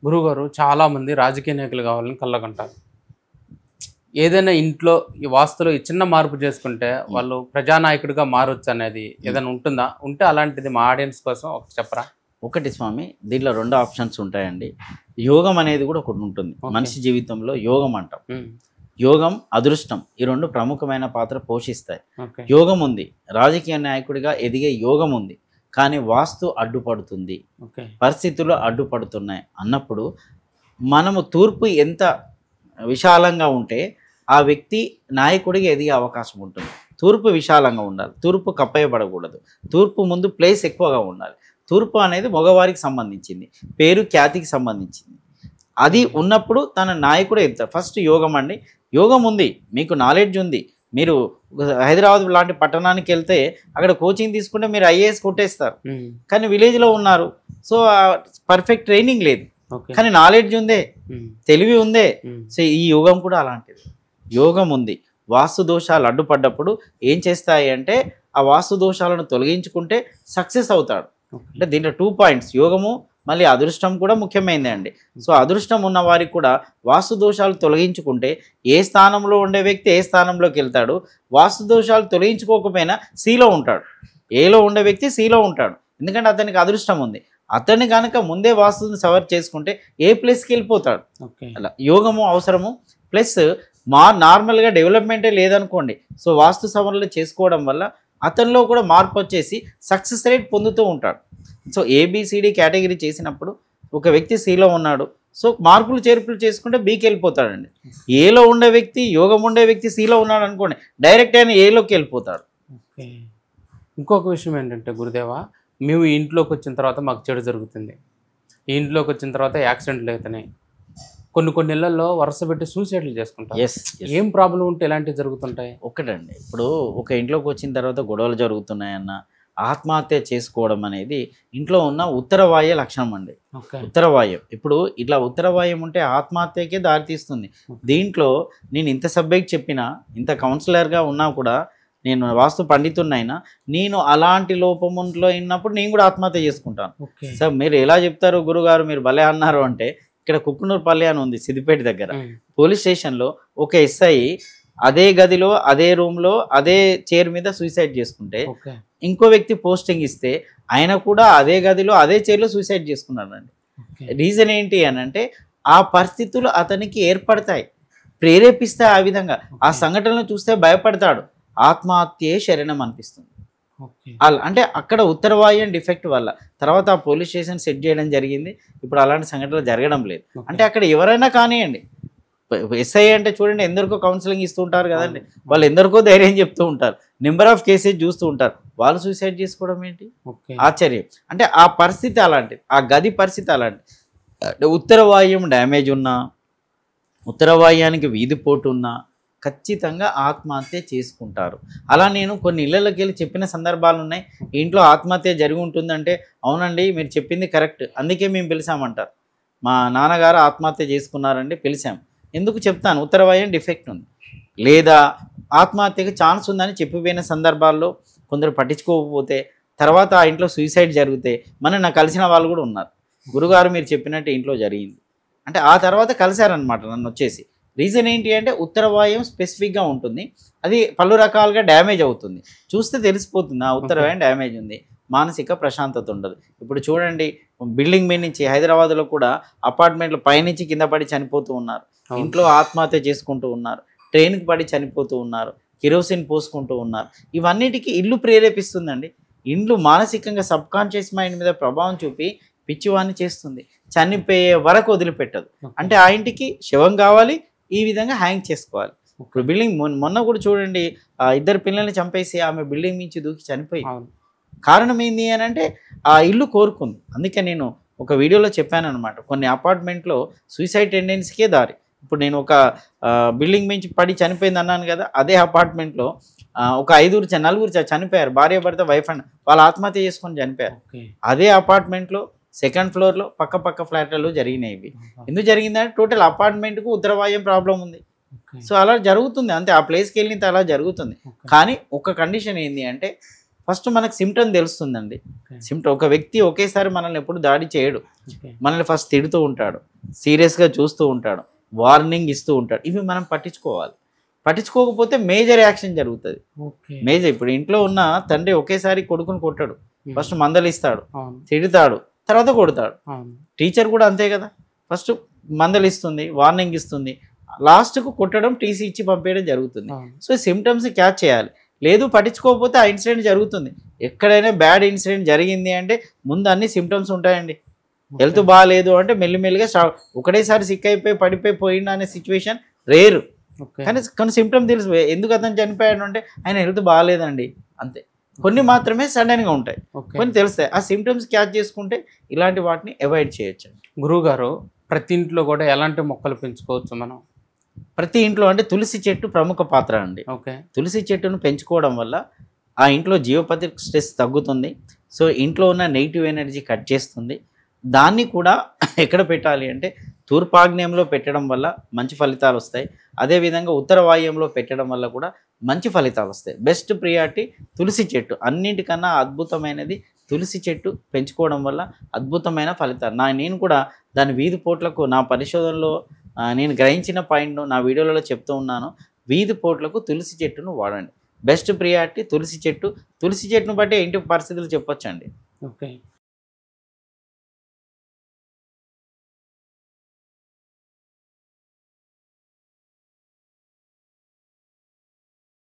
గురువుగారు చాలామంది రాజకీయ నాయకులు కావాలని కళ్ళకంటారు. ఏదైనా ఇంట్లో ఈ వాస్తులో ఈ చిన్న మార్పు చేసుకుంటే హ్మ్. వాళ్ళు ప్రజానాయకుడిగా మారొచ్చు అనేది హ్మ్. ఏదైనా ఉంటుందా? ఉంటే అలాంటిది మా ఆడియన్స్ కోసం ఒకటి చెప్పరా? ఒకటి స్వామి, దీంట్లో 2 ఆప్షన్స్ ఉంటాయండి. యోగం అనేది కూడా ఒకటి ఉంటుంది. ఓకే. మనిషి జీవితంలో యోగం అంటాం. హ్మ్. యోగం, అదృష్టం ఈ 2 ప్రముఖమైన పాత్ర పోషిస్తాయి. ఓకే. యోగం ఉంది. రాజకీయ నాయకుడిగా ఎదిగే యోగం ఉంది. కానీ వాస్తు అడ్డుపడుతుంది. ఓకే. పరిస్థితులు అడ్డుపడుతున్నాయి అన్నప్పుడు మనము తూర్పు ఎంత విశాలంగా ఉంటే ఆ వ్యక్తి నాయకుడిగా ఎదిగే అవకాశం ఉంటుంది. తూర్పు విశాలంగా ఉండాలి. తూర్పు కప్పేయబడకూడదు. తూర్పు ముందు ప్లేస్ ఎక్కువగా ఉండాలి. తూర్పు అనేది మగవారికి సంబంధించింది. పేరు ఖ్యాతికి సంబంధించింది. అది ఉన్నప్పుడు తన నాయకుడే ఎదుగుతాడు. ఫస్ట్ యోగం అండి. యోగం ఉంది. మీకు నాలెడ్జ్ ఉంది. మీరు హైదరాబాద్ లాంటి పట్టణానికి వెళ్తే అక్కడ కోచింగ్ తీసుకుంటే మీరు ఐఏఎస్ కొట్టేస్తారు. హ్మ్. కానీ విలేజ్‌లో ఉన్నారు. సో, పర్ఫెక్ట్ ట్రైనింగ్ లేదు. ఓకే. కానీ నాలెడ్జ్ ఉందే. హ్మ్. తెలివి ఉందే. హ్మ్. సో, ఈ యోగం కూడా అలాంటిది. యోగం ఉంది. వాస్తు దోషాలు అడ్డుపడ్డప్పుడు ఏం చేస్తాయి అంటే, ఆ వాస్తు దోషాలను తొలగించుకుంటే సక్సెస్ అవుతాడు. ఓకే. అంటే దీంట్లో 2 పాయింట్స్, యోగము మళ్ళీ అదృష్టం కూడా ముఖ్యమైనదే అండి. సో, అదృష్టం ఉన్న వారికి కూడా వాస్తు దోషాలు తొలగించుకుంటే ఏ స్థానంలో ఉండే వ్యక్తి ఏ స్థానంలోకి వెళ్తాడు. వాస్తు దోషాలు తొలగించుకోకపోయినా సిలో ఉంటాడు. ఏలో ఉండే వ్యక్తి సిలో ఉంటాడు. ఎందుకంటే అతనికి అదృష్టం ఉంది. అతన్ని కనుక ముందే వాస్తుని సవర్ చేసుకుంటే ఏ ప్లేస్‌కి వెళ్ళిపోతాడు. ఓకే. అలా యోగము అవసరము. ప్లస్ నార్మల్‌గా డెవలప్‌మెంటే లేదనుకోండి. సో, వాస్తు సవరణలు చేసుకోవడం వల్ల అతనిలో కూడా మార్పు వచ్చేసి సక్సెస్ రేట్ పొందుతూ ఉంటాడు. సో, ఏబీసీడీ కేటగిరీ చేసినప్పుడు ఒక వ్యక్తి సిలో ఉన్నాడు. సో, మార్పులు చేర్పులు చేసుకుంటే బీకి వెళ్ళిపోతాడండి. ఏలో ఉండే వ్యక్తి, యోగం ఉండే వ్యక్తి సిలో ఉన్నాడు అనుకోండి, డైరెక్ట్ ఆయన ఏలోకి వెళ్ళిపోతాడు. ఓకే. ఇంకొక విషయం ఏంటంటే గురుదేవా, మేము ఈ ఇంట్లోకి వచ్చిన తర్వాత మాకు చెడు జరుగుతుంది. ఈ ఇంట్లోకి వచ్చిన తర్వాత యాక్సిడెంట్లు అవుతున్నాయి. కొన్ని ఇళ్లలో వరుస పెట్టి సూసైడ్‌లు చేసుకుంటారు. యెస్. యెస్. ఏం ప్రాబ్లమ్ ఉంటే ఇలాంటివి జరుగుతుంటాయి? ఒక్కటండి. ఇప్పుడు ఒక ఇంట్లోకి వచ్చిన తర్వాత గొడవలు జరుగుతున్నాయన్న, ఆత్మహత్య చేసుకోవడం అనేది ఇంట్లో ఉన్న ఉత్తరవాయ లక్షణం అండి. ఓకే. ఉత్తరవాయం. ఇప్పుడు ఇట్లా ఉత్తరవాయం ఉంటే ఆత్మహత్యకే దారితీస్తుంది. దీంట్లో నేను ఇంత సబ్జెక్ట్ చెప్పినా, ఇంత కౌన్సిలర్‌గా ఉన్నా కూడా, నేను వాస్తు పండితుడినైనా, నేను అలాంటి లోపములో ఉన్నప్పుడు నేను కూడా ఆత్మహత్య చేసుకుంటాను. ఓకే. సార్ మీరు ఎలా చెప్తారు గురుగారు, మీరు భలే అన్నారు అంటే, ఇక్కడ కుక్కునూరుపల్లి అని ఉంది సిద్దిపేట దగ్గర. హ్మ్. పోలీస్ స్టేషన్‌లో ఒక ఎస్ఐ అదే గదిలో, అదే రూమ్‌లో, అదే చైర్ మీద సూసైడ్ చేసుకుంటే, ఓకే. ఇంకో వ్యక్తి పోస్టింగ్ ఇస్తే ఆయన కూడా అదే గదిలో, అదే చైర్‌లో సూసైడ్ చేసుకున్నాడండి. ఓకే. రీజన్ ఏంటి అనంటే, ఆ పరిస్థితులు అతనికి ఏర్పడతాయి. ప్రేరేపిస్తాయి ఆ విధంగా. ఆ సంఘటనలు చూస్తే భయపడతాడు. ఆత్మహత్యే శరణం అనిపిస్తుంది. ఓకే. అంటే అక్కడ ఉత్తరవాయం డిఫెక్ట్ వల్ల. తర్వాత ఆ పోలీస్ స్టేషన్ సెట్ చేయడం జరిగింది. ఇప్పుడు అలాంటి సంఘటనలు జరగడం లేదు. ఓకే. అంటే అక్కడ ఎవరైనా కానియండి. ఎస్ఐ అంటే చూడండి ఎందరికో కౌన్సిలింగ్ ఇస్తూ ఉంటారు కదండి. వాళ్ళు ఎందరికో ధైర్యం చెప్తూ ఉంటారు. నెంబర్ ఆఫ్ కేసెస్ చూస్తూ ఉంటారు. వాళ్ళు సూసైడ్ చేసుకోవడం ఏంటి? ఓకే. ఆశ్చర్యం. అంటే ఆ పరిస్థితి అలాంటిది. ఆ గది పరిస్థితి అలాంటిది. అంటే ఉత్తరవాయం డ్యామేజ్ ఉన్నా, ఉత్తరవాయానికి వీధిపోటు ఉన్నా ఖచ్చితంగా ఆత్మహత్య చేసుకుంటారు. అలా నేను కొన్ని ఇళ్లలోకి వెళ్ళి చెప్పిన సందర్భాలు ఉన్నాయి. ఇంట్లో ఆత్మహత్య జరిగి ఉంటుందంటే, అవునండి మీరు చెప్పింది కరెక్ట్, అందుకే మేము పిలిచామంటారు. మా నాన్నగారు ఆత్మహత్య చేసుకున్నారండి, పిలిచాం. ఎందుకు చెప్తాను, ఉత్తరవాయం డిఫెక్ట్ ఉంది. లేదా ఆత్మహత్యకి ఛాన్స్ ఉందని చెప్పిపోయిన సందర్భాల్లో కొందరు పట్టించుకోకపోతే తర్వాత ఆ ఇంట్లో సూసైడ్ జరిగితే నాకు కలిసిన వాళ్ళు కూడా ఉన్నారు. గురుగారు మీరు చెప్పినట్టు ఇంట్లో జరిగింది అంటే ఆ తర్వాత కలిశారనమాట నన్ను వచ్చేసి. రీజన్ ఏంటి అంటే ఉత్తరవాయం స్పెసిఫిక్గా ఉంటుంది. అది పలు రకాలుగా డ్యామేజ్ అవుతుంది. చూస్తే తెలిసిపోతుంది ఆ ఉత్తరవాయం డ్యామేజ్ ఉంది. మానసిక ప్రశాంతత ఉండదు. ఇప్పుడు చూడండి, బిల్డింగ్ మీద నుంచి హైదరాబాద్లో కూడా అపార్ట్మెంట్లు పైనుంచి కింద పడి చనిపోతూ ఉన్నారు. ఇంట్లో ఆత్మహత్య చేసుకుంటూ ఉన్నారు. ట్రైన్కి పడి చనిపోతూ ఉన్నారు. కిరోసిన్ పోసుకుంటూ ఉన్నారు. ఇవన్నిటికీ ఇల్లు ప్రేరేపిస్తుందండి. ఇండ్లు మానసికంగా సబ్కాన్షియస్ మైండ్ మీద ప్రభావం చూపి పిచ్చివాన్ని చేస్తుంది. చనిపోయే వరకు వదిలిపెట్టదు. అంటే ఆ ఇంటికి శవం కావాలి, ఈ విధంగా హ్యాంగ్ చేసుకోవాలి. ఇప్పుడు బిల్డింగ్ మొన్న కూడా చూడండి, ఇద్దరు పిల్లల్ని చంపేసి ఆమె బిల్డింగ్ నుంచి దూకి చనిపోయింది. కారణం ఏంది అని అంటే ఆ ఇల్లు కోరుకుంది. అందుకే నేను ఒక వీడియోలో చెప్పానన్నమాట, కొన్ని అపార్ట్మెంట్లో సూసైడ్ టెండెన్సీకే దారి. ఇప్పుడు నేను ఒక బిల్డింగ్ నుంచి పడి చనిపోయింది అన్నాను కదా, అదే అపార్ట్మెంట్లో ఒక నలుగురు చనిపోయారు. భార్య భర్త వైఫ్ అండ్ వాళ్ళు ఆత్మహత్య చేసుకొని చనిపోయారు. అదే అపార్ట్మెంట్లో సెకండ్ ఫ్లోర్లో పక్క ఫ్లాట్లలో జరిగినాయి ఇవి. ఎందుకు జరిగిందంటే టోటల్ అపార్ట్మెంట్కు ఉత్తరవాయం ప్రాబ్లం ఉంది. సో అలా జరుగుతుంది అంతే. ఆ ప్లేస్కి వెళ్ళిన అలా జరుగుతుంది. కానీ ఒక కండిషన్ ఏంటి అంటే ఫస్ట్ మనకు సిమ్టమ్ తెలుస్తుందండి. సిమ్టమ్ ఒక వ్యక్తి ఒకేసారి మనల్ని ఎప్పుడు దాడి చేయడు. ఓకే. మనల్ని ఫస్ట్ తిడుతూ ఉంటాడు, సీరియస్గా చూస్తూ ఉంటాడు, వార్నింగ్ ఇస్తూ ఉంటాడు. ఇవి మనం పట్టించుకోవాలి. పట్టించుకోకపోతే మేజర్ యాక్షన్ జరుగుతుంది. ఓకే. మేజర్ ఇప్పుడు ఇంట్లో ఉన్న తండ్రి ఒకేసారి కొడుకుని కొట్టాడు. ఫస్ట్ మందలిస్తాడు, అవును. తిడతాడు, తర్వాత కొడతాడు. అవును. టీచర్ కూడా అంతే కదా, ఫస్ట్ మందలిస్తుంది, వార్నింగ్ ఇస్తుంది, లాస్ట్కు కొట్టడం, టీసీ ఇచ్చి పంపేయడం జరుగుతుంది. అవును. సో సిమ్టమ్స్ క్యాచ్ చేయాలి. లేదు పట్టించుకోకపోతే ఆ ఇన్సిడెంట్ జరుగుతుంది. ఎక్కడైనా బ్యాడ్ ఇన్సిడెంట్ జరిగింది అంటే ముందు అన్ని సిమ్టమ్స్ ఉంటాయండి. హెల్త్ బాగాలేదు అంటే మెల్లిమెల్లిగా ఒకటేసారి సిక్ అయిపోయి పడిపోయి పోయిన అనే సిచ్యువేషన్ రేరు. ఓకే. కానీ కొన్ని సిమ్టమ్ తెలుసు. ఎందుకు అతను చనిపోయాడు అంటే ఆయన హెల్త్ బాగాలేదండి, అంతే. కొన్ని మాత్రమే సడన్గా ఉంటాయి, ఓకే. కొన్ని తెలుస్తాయి. ఆ సిమ్టమ్స్ క్యాచ్ చేసుకుంటే ఇలాంటి వాటిని అవాయిడ్ చేయొచ్చు. గురువుగారు, ప్రతి ఇంట్లో కూడా ఎలాంటి మొక్కలు పెంచుకోవచ్చు మనం? ప్రతి ఇంట్లో అంటే తులసి చెట్టు ప్రముఖ పాత్ర అండి. ఓకే. తులసి చెట్టును పెంచుకోవడం వల్ల ఆ ఇంట్లో జీవపతి స్ట్రెస్ తగ్గుతుంది. సో ఇంట్లో ఉన్న నెగిటివ్ ఎనర్జీ కట్ చేస్తుంది. దాన్ని కూడా ఎక్కడ పెట్టాలి అంటే తూర్పాగ్నేయంలో పెట్టడం వల్ల మంచి ఫలితాలు వస్తాయి. అదేవిధంగా ఉత్తర వాయువ్యంలో పెట్టడం వల్ల కూడా మంచి ఫలితాలు వస్తాయి. బెస్ట్ ప్రియారిటీ తులసి చెట్టు. అన్నింటికన్నా అద్భుతమైనది తులసి చెట్టు పెంచుకోవడం వల్ల అద్భుతమైన ఫలితాలు. నేను కూడా దాని వీధి పోట్లకు నా పరిశోధనలో నేను గ్రహించిన పాయింట్ను నా వీడియోలలో చెప్తూ ఉన్నాను. వీధి పోట్లకు తులసి చెట్టును వాడండి. బెస్ట్ ప్రియారిటీ తులసి చెట్టు. తులసి చెట్టును బట్టి ఇంటి పరిస్థితులు చెప్పొచ్చండి. ఓకే.